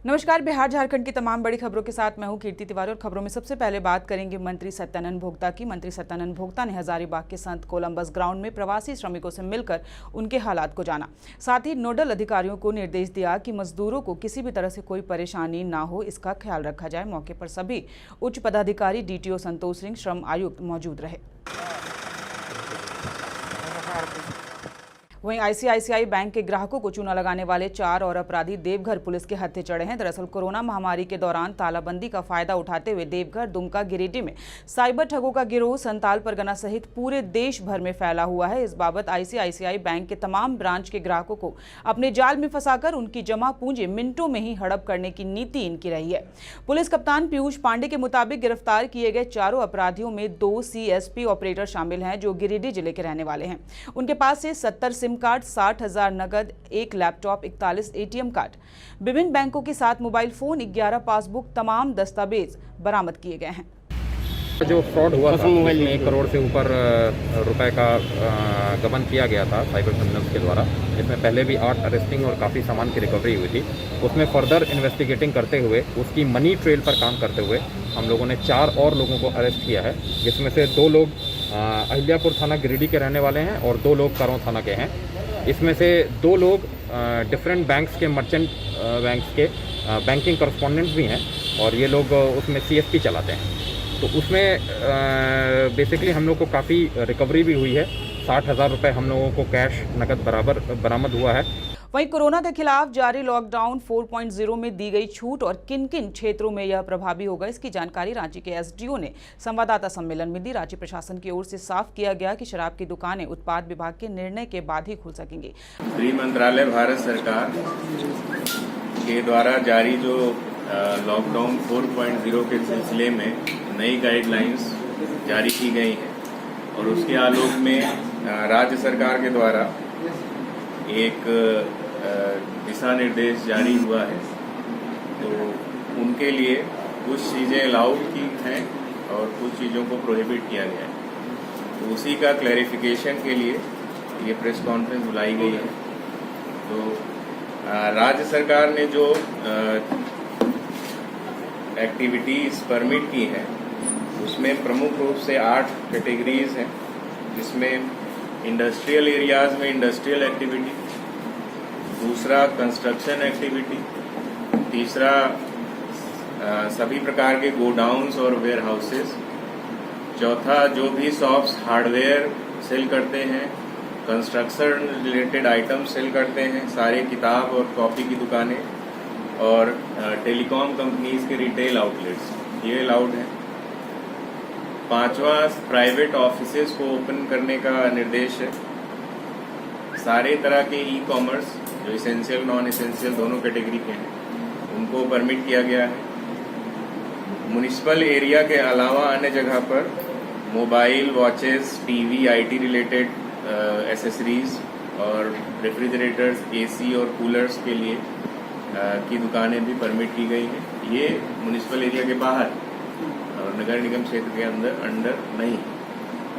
नमस्कार। बिहार झारखंड की तमाम बड़ी खबरों के साथ मैं हूं कीर्ति तिवारी और खबरों में सबसे पहले बात करेंगे मंत्री सत्यानंद भोक्ता की। मंत्री सत्यानंद भोक्ता ने हजारीबाग के संत कोलंबस ग्राउंड में प्रवासी श्रमिकों से मिलकर उनके हालात को जाना। साथ ही नोडल अधिकारियों को निर्देश दिया कि मजदूरों को किसी भी तरह से कोई परेशानी ना हो, इसका ख्याल रखा जाए। मौके पर सभी उच्च पदाधिकारी, डीटीओ संतोष सिंह, श्रम आयुक्त मौजूद रहे। वहीं आईसीआईसीआई बैंक के ग्राहकों को चूना लगाने वाले 4 और अपराधी देवघर पुलिस के हत्थे चढ़े हैं। दरअसल कोरोना महामारी के दौरान तालाबंदी का फायदा उठाते हुए देवघर, दुमका, गिरिडीह में साइबर ठगों का गिरोह संताल परगना सहित पूरे देश भर में फैला हुआ है। इस बाबत आईसीआईसीआई बैंक के तमाम ब्रांच के ग्राहकों को अपने जाल में फंसाकर उनकी जमा पूंजी मिनटों में ही हड़प करने की नीति इनकी रही है। पुलिस कप्तान पीयूष पांडे के मुताबिक गिरफ्तार किए गए चारों अपराधियों में 2 सीएसपी ऑपरेटर शामिल हैं जो गिरिडीह जिले के रहने वाले हैं। उनके पास से 70 सिम कार्ड, 60,000 नगद, 1 लैपटॉप, 41 एटीएम कार्ड, विभिन्न बैंकों के 7 मोबाइल फोन, 11 पासबुक, तमाम दस्तावेज बरामद किए गए हैं। जो फ्रॉड हुआ था उसमें 1 करोड़ से ऊपर रुपए का गबन किया गया था साइबर क्रिमिनल्स के द्वारा। इसमें पहले भी 8 अरेस्टिंग और काफ़ी सामान की रिकवरी हुई थी। उसमें फर्दर इन्वेस्टिगेटिंग करते हुए, उसकी मनी ट्रेल पर काम करते हुए हम लोगों ने 4 और लोगों को अरेस्ट किया है, जिसमें से 2 लोग अहिल्यापुर थाना गिरिडीह के रहने वाले हैं और 2 लोग करौं थाना के हैं। इसमें से 2 लोग डिफरेंट बैंक्स के, मर्चेंट बैंक्स के बैंकिंग करस्पॉन्डेंट्स भी हैं और ये लोग उसमें सीएसपी चलाते हैं। तो उसमें बेसिकली हम लोग को काफ़ी रिकवरी भी हुई है। 60,000 रुपये हम लोगों को कैश नकद बरामद हुआ है। वहीं कोरोना के खिलाफ जारी लॉकडाउन 4.0 में दी गई छूट और किन किन क्षेत्रों में यह प्रभावी होगा, इसकी जानकारी रांची के एसडीओ ने संवाददाता सम्मेलन में दी। रांची प्रशासन की ओर से साफ किया गया कि शराब की दुकानें उत्पाद विभाग के निर्णय के बाद ही खुल सकेंगी। गृह मंत्रालय भारत सरकार के द्वारा जारी जो लॉकडाउन 4.0 के सिलसिले में नई गाइडलाइंस जारी की गई हैं और उसके आलोक में राज्य सरकार के द्वारा एक दिशा निर्देश जारी हुआ है। तो उनके लिए कुछ चीज़ें अलाउड की हैं और कुछ चीज़ों को प्रोहिबिट किया गया है। तो उसी का क्लैरिफिकेशन के लिए ये प्रेस कॉन्फ्रेंस बुलाई गई है। तो राज्य सरकार ने जो एक्टिविटीज़ परमिट की हैं उसमें प्रमुख रूप से 8 कैटेगरीज हैं, जिसमें इंडस्ट्रियल एरियाज में इंडस्ट्रियल एक्टिविटी, दूसरा कंस्ट्रक्शन एक्टिविटी, तीसरा सभी प्रकार के गोडाउन्स और वेयर हाउसेस, चौथा जो भी शॉप्स हार्डवेयर सेल करते हैं, कंस्ट्रक्शन रिलेटेड आइटम सेल करते हैं, सारे किताब और कॉपी की दुकानें और टेलीकॉम कंपनीज के रिटेल आउटलेट्स, ये अलाउड है। 5वां प्राइवेट ऑफिसेज को ओपन करने का निर्देश है। सारे तरह के ई कॉमर्स जो इसेंशियल, नॉन इसेंशियल दोनों कैटेगरी के हैं उनको परमिट किया गया है। म्युनिसिपल एरिया के अलावा अन्य जगह पर mobile, watches, TV, IT related accessories और रेफ्रिजरेटर्स, एसी और कूलर्स के लिए की दुकानें भी परमिट की गई हैं। ये म्युनिसिपल एरिया के बाहर और नगर निगम क्षेत्र के अंदर नहीं।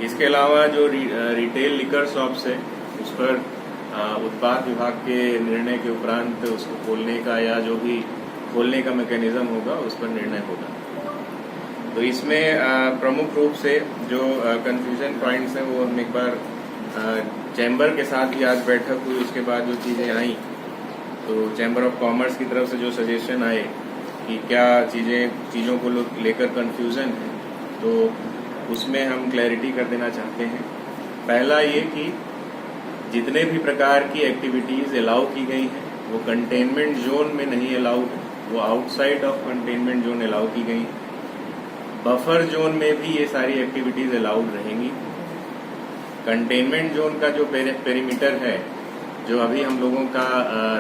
इसके अलावा जो रिटेल लिकर शॉप्स है उस पर उत्पाद विभाग के निर्णय के उपरांत उसको खोलने का या जो भी खोलने का मैकेनिज्म होगा उस पर निर्णय होगा। तो इसमें प्रमुख रूप से जो कंफ्यूजन पॉइंट्स हैं वो हम एक बार चैम्बर के साथ भी आज बैठक हुई, उसके बाद जो चीज़ें आई तो चैम्बर ऑफ कॉमर्स की तरफ से जो सजेशन आए कि क्या चीज़ों को लेकर कंफ्यूजन है, तो उसमें हम क्लैरिटी कर देना चाहते हैं। पहला ये कि जितने भी प्रकार की एक्टिविटीज़ अलाउ की गई हैं वो कंटेनमेंट जोन में नहीं अलाउड है, वो outside of containment zone allow की गई हैं। बफर जोन में भी ये सारी एक्टिविटीज़ अलाउड रहेंगी। कंटेनमेंट जोन का जो पेरीमीटर है, जो अभी हम लोगों का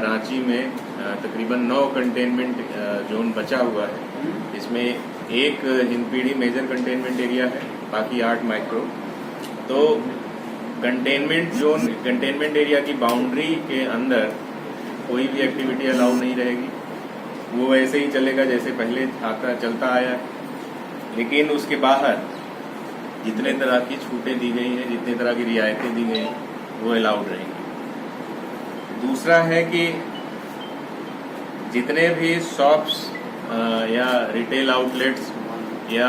रांची में तकरीबन 9 कंटेनमेंट जोन बचा हुआ है, इसमें एक हिंदपीढ़ी मेजर कंटेनमेंट एरिया है, बाकी 8 माइक्रो। तो कंटेनमेंट एरिया की बाउंड्री के अंदर कोई भी एक्टिविटी अलाउ नहीं रहेगी, वो वैसे ही चलेगा जैसे पहले चलता आया है। लेकिन उसके बाहर जितने तरह की छूटें दी गई हैं, जितने तरह की रियायतें दी गई हैं वो अलाउड रहेंगी। दूसरा है कि जितने भी शॉप्स या रिटेल आउटलेट्स या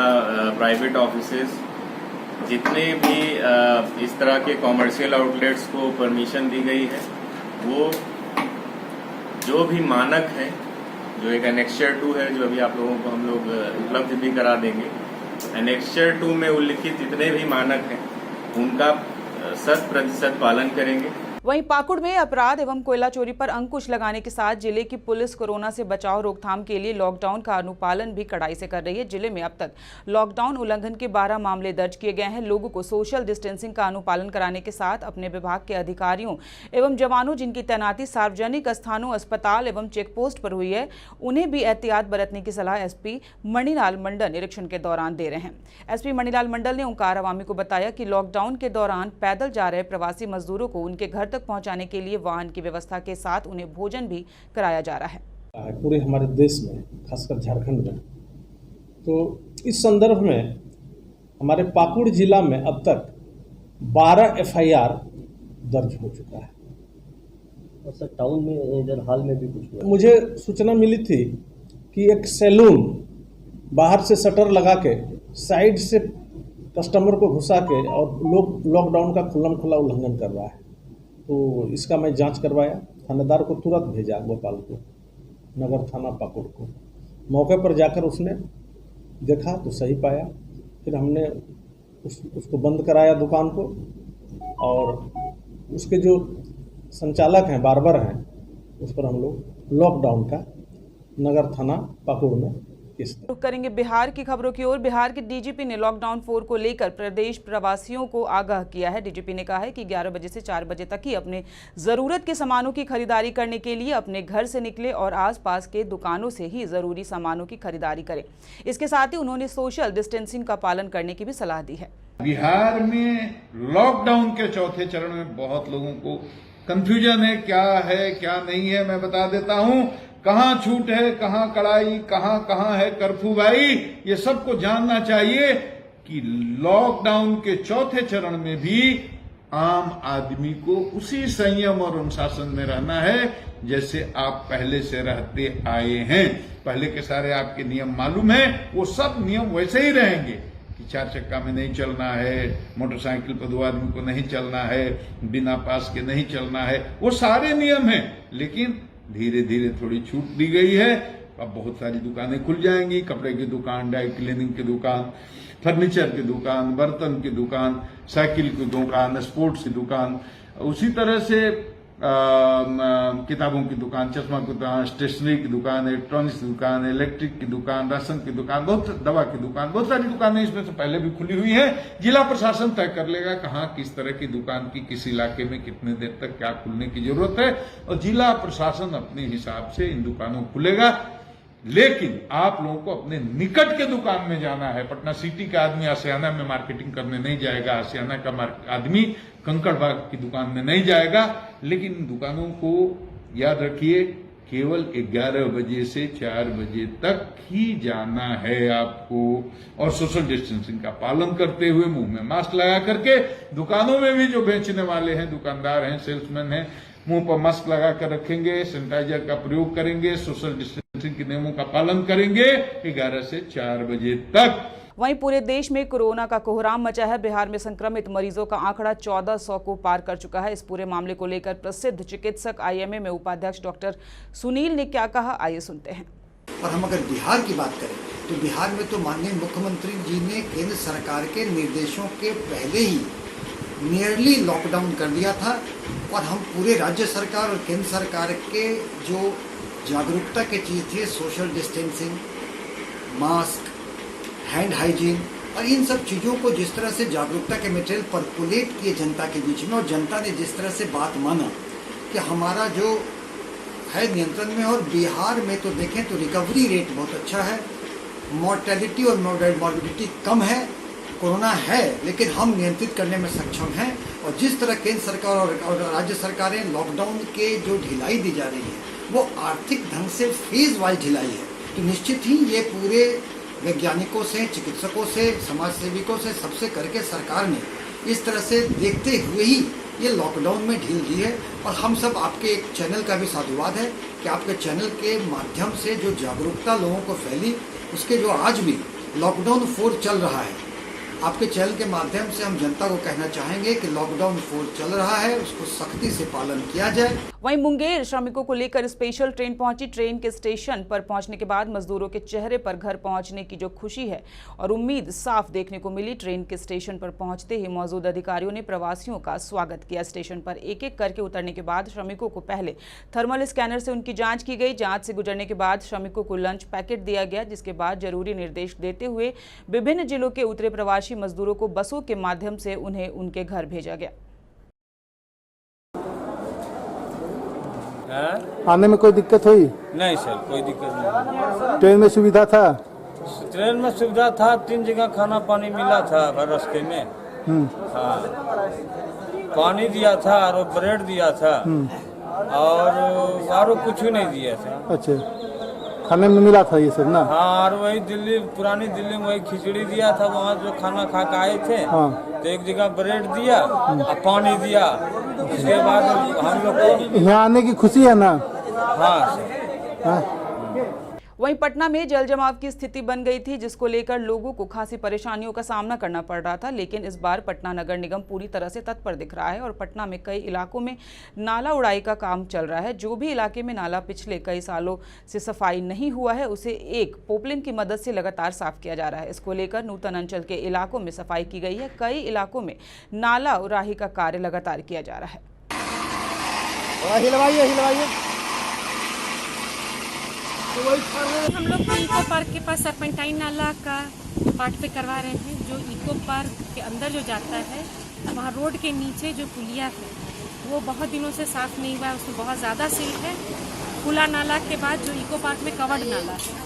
प्राइवेट ऑफिसेज, जितने भी इस तरह के कॉमर्शियल आउटलेट्स को परमिशन दी गई है, वो जो भी मानक है, जो एक एनेक्सचर 2 है, जो अभी आप लोगों को हम लोग उपलब्ध भी करा देंगे, एनेक्सचर 2 में उल्लिखित जितने भी मानक हैं उनका 100% पालन करेंगे। वहीं पाकुड़ में अपराध एवं कोयला चोरी पर अंकुश लगाने के साथ जिले की पुलिस कोरोना से बचाव रोकथाम के लिए लॉकडाउन का अनुपालन भी कड़ाई से कर रही है। जिले में अब तक लॉकडाउन उल्लंघन के 12 मामले दर्ज किए गए हैं। लोगों को सोशल डिस्टेंसिंग का अनुपालन कराने के साथ अपने विभाग के अधिकारियों एवं जवानों जिनकी तैनाती सार्वजनिक स्थानों, अस्पताल एवं चेकपोस्ट पर हुई है, उन्हें भी एहतियात बरतने की सलाह एसपी मणिलाल मंडल निरीक्षण के दौरान दे रहे हैं। एसपी मणिलाल मंडल ने ओंकार अवामी को बताया कि लॉकडाउन के दौरान पैदल जा रहे प्रवासी मजदूरों को उनके घर तक पहुंचाने के लिए वाहन की व्यवस्था के साथ उन्हें भोजन भी कराया जा रहा है। पूरे हमारे देश में, खासकर झारखंड में, तो इस संदर्भ में हमारे पाकुड़ जिला में अब तक 12 FIR दर्ज हो चुका है। और सर टाउन में इधर हाल में भी कुछ हुआ? मुझे सूचना मिली थी कि एक सैलून बाहर से शटर लगा के साइड से कस्टमर को घुसा के और लोग लॉकडाउन का खुल्लम खुल्ला उल्लंघन कर रहा है। तो इसका मैं जांच करवाया, थानेदार को तुरंत भेजा गोपाल को, नगर थाना पाकुड़ को। मौके पर जाकर उसने देखा तो सही पाया। फिर हमने उसको बंद कराया दुकान को, और उसके जो संचालक हैं, बार्बर हैं, उस पर हम लोग लॉकडाउन का नगर थाना पाकुड़ में रुक करेंगे बिहार की खबरों की ओर। बिहार के डीजीपी ने लॉकडाउन 4 को लेकर प्रदेश प्रवासियों को आगाह किया है। डीजीपी ने कहा है कि 11 बजे से 4 बजे तक ही अपने जरूरत के सामानों की खरीदारी करने के लिए अपने घर से निकले और आसपास के दुकानों से ही जरूरी सामानों की खरीदारी करें। इसके साथ ही उन्होंने सोशल डिस्टेंसिंग का पालन करने की भी सलाह दी है। बिहार में लॉकडाउन के चौथे चरण में बहुत लोगों को कंफ्यूजन है, क्या है क्या नहीं है। मैं बता देता हूं, कहां छूट है, कहां कड़ाई, कहां है कर्फ्यू। भाई ये सबको जानना चाहिए कि लॉकडाउन के चौथे चरण में भी आम आदमी को उसी संयम और अनुशासन में रहना है जैसे आप पहले से रहते आए हैं। पहले के सारे आपके नियम मालूम है, वो सब नियम वैसे ही रहेंगे कि 4 चक्का में नहीं चलना है, मोटरसाइकिल पर 2 आदमी को नहीं चलना है, बिना पास के नहीं चलना है, वो सारे नियम हैं। लेकिन धीरे धीरे थोड़ी छूट दी गई है। अब बहुत सारी दुकानें खुल जाएंगी, कपड़े की दुकान, ड्राई क्लीनिंग की दुकान, फर्नीचर की दुकान, बर्तन की दुकान, साइकिल की दुकान, स्पोर्ट्स की दुकान, उसी तरह से किताबों की दुकान, चश्मा की दुकान, स्टेशनरी की दुकान, इलेक्ट्रॉनिक्स की दुकान, इलेक्ट्रिक की दुकान, राशन की दुकान, बहुत दवा की दुकान, बहुत सारी दुकानें इसमें से पहले भी खुली हुई है। जिला प्रशासन तय कर लेगा कहाँ किस तरह की दुकान की किस इलाके में कितने देर तक क्या खुलने की जरूरत है, और जिला प्रशासन अपने हिसाब से इन दुकानों को खुलेगा। लेकिन आप लोगों को अपने निकट के दुकान में जाना है। पटना सिटी का आदमी आसियाना में मार्केटिंग करने नहीं जाएगा, आसियाना का आदमी कंकड़बाग की दुकान में नहीं जाएगा। लेकिन दुकानों को याद रखिए, केवल 11 बजे से 4 बजे तक ही जाना है आपको, और सोशल डिस्टेंसिंग का पालन करते हुए मुंह में मास्क लगा करके। दुकानों में भी जो बेचने वाले हैं, दुकानदार हैं, सेल्समैन हैं, मुंह पर मास्क लगा कर रखेंगे, सैनिटाइजर का प्रयोग करेंगे, सोशल डिस्टेंसिंग के नियमों का पालन करेंगे 11 से 4 बजे तक। वहीं पूरे देश में कोरोना का कोहराम मचा है। बिहार में संक्रमित मरीजों का आंकड़ा 1400 को पार कर चुका है। इस पूरे मामले को लेकर प्रसिद्ध चिकित्सक IMA में उपाध्यक्ष डॉक्टर सुनील ने क्या कहा, आइए सुनते हैं। और हम अगर बिहार की बात करें तो बिहार में तो माननीय मुख्यमंत्री जी ने केंद्र सरकार के निर्देशों के पहले ही नियरली लॉकडाउन कर दिया था, और हम पूरे राज्य सरकार और केंद्र सरकार के जो जागरूकता के चीज़ थे, social distancing, mask, hand hygiene, और इन सब चीज़ों को जिस तरह से जागरूकता के मटेरियल परकुलेट किए जनता के बीच में, और जनता ने जिस तरह से बात माना कि हमारा जो है नियंत्रण में। और बिहार में तो देखें तो रिकवरी रेट बहुत अच्छा है, मॉर्टेलिटी और मॉर्बिडिटी कम है। कोरोना है लेकिन हम नियंत्रित करने में सक्षम हैं। और जिस तरह केंद्र सरकार और राज्य सरकारें लॉकडाउन के जो ढिलाई दी जा रही है वो आर्थिक ढंग से फेज वाइज ढिलाई है, तो निश्चित ही ये पूरे वैज्ञानिकों से, चिकित्सकों से, समाज सेविकों से, सबसे करके सरकार ने इस तरह से देखते हुए ही ये लॉकडाउन में ढील दी है। और हम सब आपके एक चैनल का भी साधुवाद है कि आपके चैनल के माध्यम से जो जागरूकता लोगों को फैली, उसके जो आज भी लॉकडाउन 4 चल रहा है, आपके चैनल के माध्यम से हम जनता को कहना चाहेंगे कि लॉकडाउन 4 चल रहा है, उसको सख्ती से पालन किया जाए। वहीं मुंगेर श्रमिकों को लेकर स्पेशल ट्रेन पहुंची। ट्रेन के स्टेशन पर पहुंचने के बाद मजदूरों के चेहरे पर घर पहुंचने की जो खुशी है और उम्मीद साफ देखने को मिली। ट्रेन के स्टेशन पर पहुंचते ही मौजूद अधिकारियों ने प्रवासियों का स्वागत किया। स्टेशन पर एक एक करके उतरने के बाद श्रमिकों को पहले थर्मल स्कैनर से उनकी जांच की गई। जांच से गुजरने के बाद श्रमिकों को लंच पैकेट दिया गया, जिसके बाद जरूरी निर्देश देते हुए विभिन्न जिलों के उतरे प्रवासी मजदूरों को बसों के माध्यम से उन्हें उनके घर भेजा गया। आने में कोई दिक्कत हुई? नहीं सर, कोई दिक्कत नहीं। ट्रेन में सुविधा था? ट्रेन में सुविधा था, 3 जगह खाना पानी मिला था रास्ते में। हाँ, पानी दिया था और ब्रेड दिया था और कुछ नहीं दिया था। अच्छा, खाने में मिला था ये सब ना? हाँ, और वही दिल्ली, पुरानी दिल्ली में वही खिचड़ी दिया था। वहाँ जो खाना खा के आए थे, तो एक जगह ब्रेड दिया और पानी दिया। उसके बाद हम लोग को यहाँ आने की खुशी है ना? हाँ सर। वहीं पटना में जल जमाव की स्थिति बन गई थी, जिसको लेकर लोगों को खासी परेशानियों का सामना करना पड़ रहा था। लेकिन इस बार पटना नगर निगम पूरी तरह से तत्पर दिख रहा है और पटना में कई इलाकों में नाला उड़ाई का काम चल रहा है। जो भी इलाके में नाला पिछले कई सालों से सफाई नहीं हुआ है, उसे एक पोपलिन की मदद से लगातार साफ किया जा रहा है। इसको लेकर नूतन अंचल के इलाकों में सफाई की गई है। कई इलाकों में नाला उड़ाही का कार्य लगातार किया जा रहा है। हम लोग इको पार्क के पास सरपेंटाइन नाला का पार्ट पे करवा रहे हैं। जो इको पार्क के अंदर जो जाता है, वहाँ रोड के नीचे जो पुलिया है वो बहुत दिनों से साफ़ नहीं हुआ है, उसमें बहुत ज़्यादा सिल्ट है। खुला नाला के बाद जो इको पार्क में कवर्ड नाला है,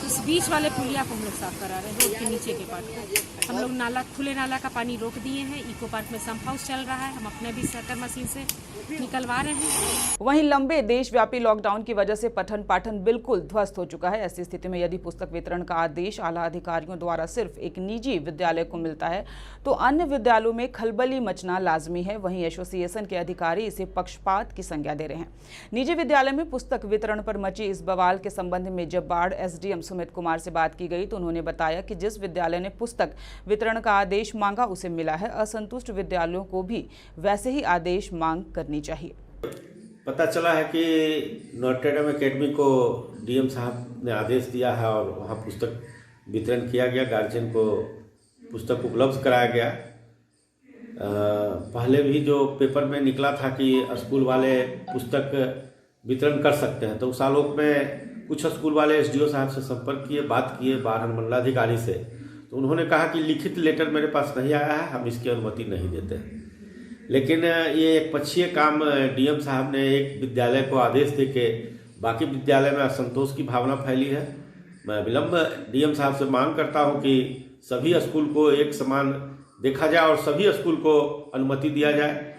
इस बीच वाले पुलिया को हम लोग साफ करा रहे हैं। रोड के नीचे के पार्ट को हम लोग नाला, खुले नाला का पानी रोक दिए हैं। इको पार्क में सम्प हाउस चल रहा है, हम अपने भी शटर मशीन से निकलवा रहे हैं। वहीं लंबे देशव्यापी लॉकडाउन की वजह से पठन पाठन बिल्कुल ध्वस्त हो चुका है। ऐसी स्थिति में यदि पुस्तक वितरण का आदेश आला अधिकारियों द्वारा सिर्फ एक निजी विद्यालय को मिलता है, तो अन्य विद्यालयों में खलबली मचना लाजमी है। वहीं एसोसिएशन के अधिकारी इसे पक्षपात की संज्ञा दे रहे हैं। निजी विद्यालय में पुस्तक वितरण पर मची इस बवाल के संबंध में जब बाढ़ एसडीएम सुमित कुमार से बात की गई, तो उन्होंने बताया कि जिस विद्यालय ने पुस्तक वितरण का आदेश मांगा उसे मिला है। असंतुष्ट विद्यालयों को भी वैसे ही आदेश मांग करनी चाहिए। पता चला है कि नॉर्थ डेम एकेडमी को डीएम साहब ने आदेश दिया है और वहाँ पुस्तक वितरण किया गया, गार्जियन को पुस्तक उपलब्ध कराया गया। पहले भी जो पेपर में निकला था कि स्कूल वाले पुस्तक वितरण कर सकते हैं, तो उस आलोक में कुछ स्कूल वाले एसडीओ साहब से संपर्क किए, बात किए बाहर मंडलाधिकारी से, तो उन्होंने कहा कि लिखित लेटर मेरे पास नहीं आया है, हम इसकी अनुमति नहीं देते हैं। लेकिन ये एक पक्षीय काम डीएम साहब ने एक विद्यालय को आदेश देके बाकी विद्यालय में असंतोष की भावना फैली है। मैं विलंब डीएम साहब से मांग करता हूं कि सभी स्कूल को एक समान देखा जाए और सभी स्कूल को अनुमति दिया जाए।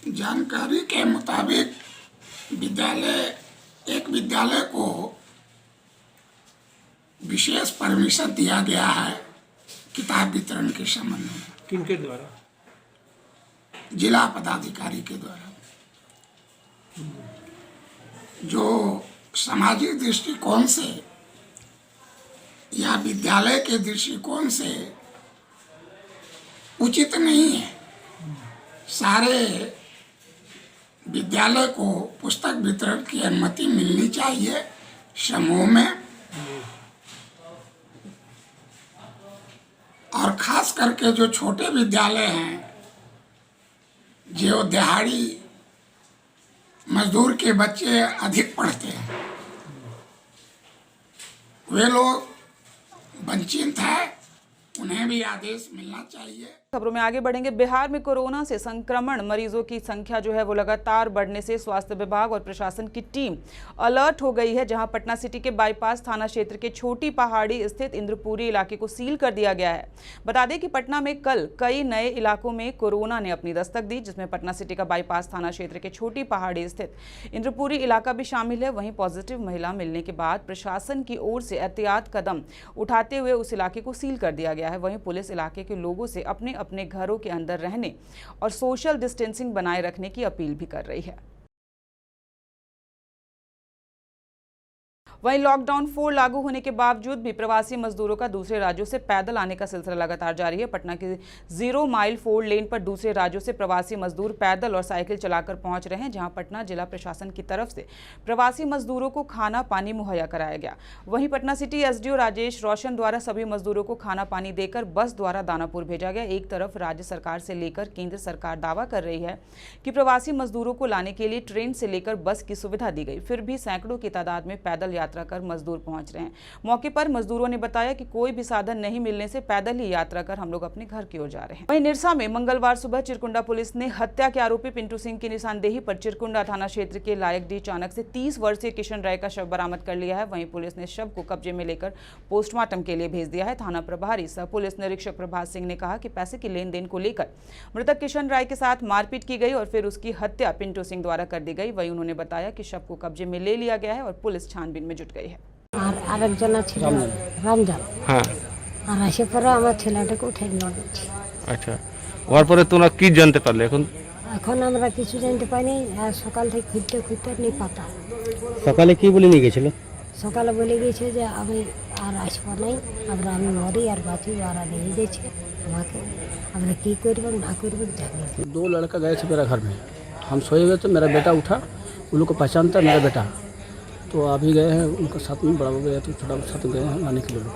जानकारी के मुताबिक एक विद्यालय को विशेष परमिशन दिया गया है किताब वितरण के संबंध में। किनके द्वारा? जिला पदाधिकारी के द्वारा। जो सामाजिक दृष्टिकोण से या विद्यालय के दृष्टिकोण से उचित नहीं है। सारे विद्यालय को पुस्तक वितरण की अनुमति मिलनी चाहिए समूह में, और खास करके जो छोटे विद्यालय हैं, जो दिहाड़ी मजदूर के बच्चे अधिक पढ़ते हैं, वे लोग वंचित हैं, उन्हें भी आदेश मिलना चाहिए। खबरों में आगे बढ़ेंगे। बिहार में कोरोना से संक्रमण मरीजों की संख्या जो है वो लगातार बढ़ने से स्वास्थ्य विभाग और प्रशासन की टीम अलर्ट हो गई है। जहां पटना सिटी के बाईपास थाना क्षेत्र के छोटी पहाड़ी स्थित इंद्रपुरी इलाके को सील कर दिया गया है। बता दें कि पटना में कल कई नए इलाकों में कोरोना ने अपनी दस्तक दी, जिसमें पटना सिटी का बाईपास थाना क्षेत्र के छोटी पहाड़ी स्थित इंद्रपुरी इलाका भी शामिल है। वहीं पॉजिटिव महिला मिलने के बाद प्रशासन की ओर से एहतियात कदम उठाते हुए उस इलाके को सील कर दिया गया है। है। वहीं पुलिस इलाके के लोगों से अपने अपने घरों के अंदर रहने और सोशल डिस्टेंसिंग बनाए रखने की अपील भी कर रही है। वहीं लॉकडाउन 4 लागू होने के बावजूद भी प्रवासी मजदूरों का दूसरे राज्यों से पैदल आने का सिलसिला लगातार जारी है। पटना के 0 माइल 4 लेन पर दूसरे राज्यों से प्रवासी मजदूर पैदल और साइकिल चलाकर पहुंच रहे हैं, जहां पटना जिला प्रशासन की तरफ से प्रवासी मजदूरों को खाना पानी मुहैया कराया गया। वहीं पटना सिटी एसडीओ राजेश रोशन द्वारा सभी मजदूरों को खाना पानी देकर बस द्वारा दानापुर भेजा गया। एक तरफ राज्य सरकार से लेकर केंद्र सरकार दावा कर रही है कि प्रवासी मजदूरों को लाने के लिए ट्रेन से लेकर बस की सुविधा दी गई, फिर भी सैकड़ों की तादाद में पैदल यात्रा कर मजदूर पहुंच रहे हैं। मौके पर मजदूरों ने बताया कि कोई भी साधन नहीं मिलने से पैदल ही यात्रा कर हम लोग अपने घर की ओर जा रहे हैं। वहीं निरसा में मंगलवार सुबह चिरकुंडा पुलिस ने हत्या के आरोपी पिंटू सिंह की निशानदेही पर चिरकुंडा थाना क्षेत्र के लायक डी चाणक से 30 वर्षीय किशन राय का शव बरामद कर लिया है। वहीं पुलिस ने शव को कब्जे में लेकर पोस्टमार्टम के लिए भेज दिया है। थाना प्रभारी सह पुलिस निरीक्षक प्रभात सिंह ने कहा कि पैसे की लेन देन को लेकर मृतक किशन राय के साथ मारपीट की गई और फिर उसकी हत्या पिंटू सिंह द्वारा कर दी गई। वहीं उन्होंने बताया कि शव को कब्जे में ले लिया गया है और पुलिस छानबीन में जुट गई है। আরেকজন ছিল রমজান, হ্যাঁ, আর আসে পরে আমার ছেলেটাকে উঠে নিয়ে গেছে। আচ্ছা, ওর পরে তোমরা কি জানতে পারলে? এখন আমরা কিছু জানতে পাইনি, আর সকাল থেকে খুঁজতে খুঁজতে নেই পাতা। সকালে কি বলে নিয়ে গেছিল? সকালে বলে গেছে যে আমি আর আসবো নাই, আমরা আমি মরি আর বাঁচি, ওরা নিয়ে গেছে আমাকে। আমরা কি করব না করব জানি। 2 लड़का गए थे मेरा घर में, हम सोए हुए तो मेरा बेटा उठा, उन लोग को पहचानता मेरा बेटा, तो अभी गए हैं उनका साथ में, बड़ा हो गया तो छोटा साथ गए हैं लाने के लिए लोग,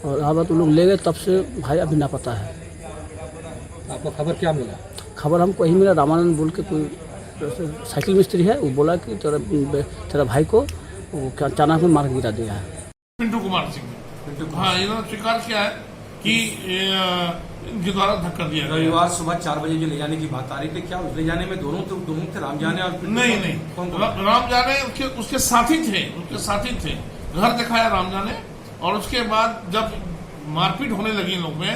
और अब तो लोग ले गए, तब से भाई अभी ना पता है। आपको खबर क्या मिला? खबर हमको यही मिला, रामानंद बोल के कोई साइकिल मिस्त्री है, वो बोला कि तेरा भाई को वो क्या अचानक में मार गिरा दिया है। पिंटू कुमार सिंह, हाँ, इन्होंने स्वीकार किया है कि इनके द्वारा धक्का दिया गया। रविवार सुबह 4 बजे जो ले जाने की बात आ रही थी, क्या ले जाने में दोनों थे, राम जाने और नहीं, राम जाने उसके साथी थे, घर दिखाया राम जाने, और उसके बाद जब मारपीट होने लगी इन लोग में,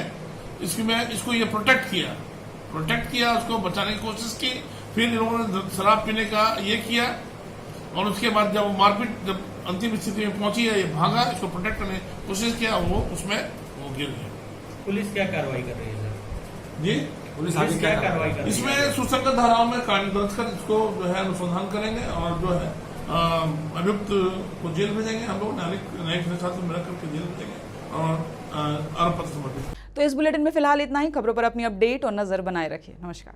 इसको ये प्रोटेक्ट किया, उसको बचाने की कोशिश की, फिर इन लोगों ने शराब पीने का ये किया, और उसके बाद जब मारपीट जब अंतिम स्थिति में पहुंची है, ये भागा, इसको प्रोटेक्ट करने की कोशिश किया, वो उसमें वो गिर गया। पुलिस क्या कार्रवाई कर रही है सर? जी, पुलिस आगे क्या कार्रवाई कर रही है? इसमें सुसंगत धाराओं में कानून दर्ज कर इसको जो है अनुसंधान करेंगे, और जो है अभियुक्त को जेल भेजेंगे, हम लोग न्यायिक हिसाब से मिला करके जेल भेजेंगे और आरोप पत्र समर्पित। तो इस बुलेटिन में फिलहाल इतना ही। खबरों पर अपनी अपडेट और नजर बनाए रखिए। नमस्कार।